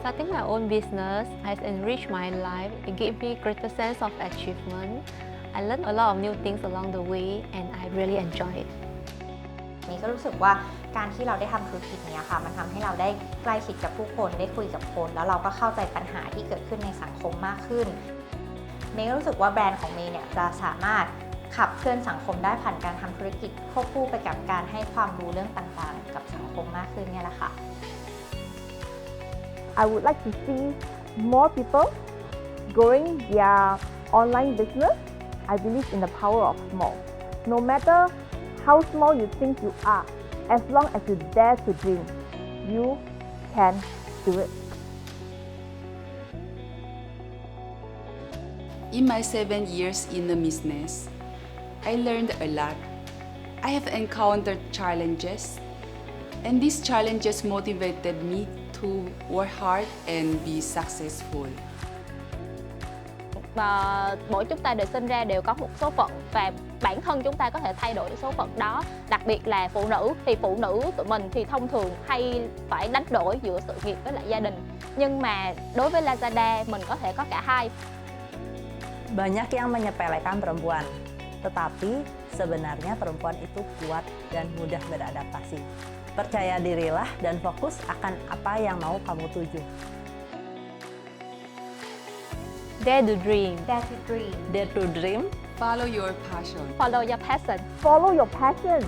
Starting my own business has enriched my life. It gave me greater sense of achievement. I learned a lot of new things along the way and I really enjoy it. นี่ก็รู้สึกว่าการที่เราได้ทำธุรกิจนี้ค่ะมันทำให้เราได้ใกล้ชิดกับผู้คนได้คุยกับคนแล้วเราก็เข้าใจปัญหาที่เกิดขึ้นในสังคมมากขึ้นเมย์ก็รู้สึกว่าแบรนด์ของเมย์เนี่ยจะสามารถขับเคลื่อนสังคมได้ผ่านการทำธุรกิจควบคู่ไปกับการให้ความรู้เรื่องต่างๆกับสังคมมากขึ้นเนี่ยแหละค่ะ I would like to see more people growing their online business. I believe in the power of small. No matter how small you think you are, as long as you dare to dream, you can do it. In my 7 years in the business, I learned a lot. I have encountered challenges, and these challenges motivated me to work hard and be successful. Và mỗi chúng ta đều sinh ra đều có một số phận và bản thân chúng ta có thể thay đổi số phận đó. Đặc biệt là phụ nữ thì phụ nữ tụi mình thì thông thường hay phải đánh đổi giữa sự nghiệp với lại gia đình. Nhưng mà đối với Lazada mình có thể có cả hai. Banyak yang menyepelekan perempuan, tetapi sebenarnya perempuan itu kuat dan mudah beradaptasi. Percaya dirilah dan fokus akan apa yang mau kamu tuju. Dare to dream. Dare to dream. Dare to dream. Follow your passion. Follow your passion. Follow your passion.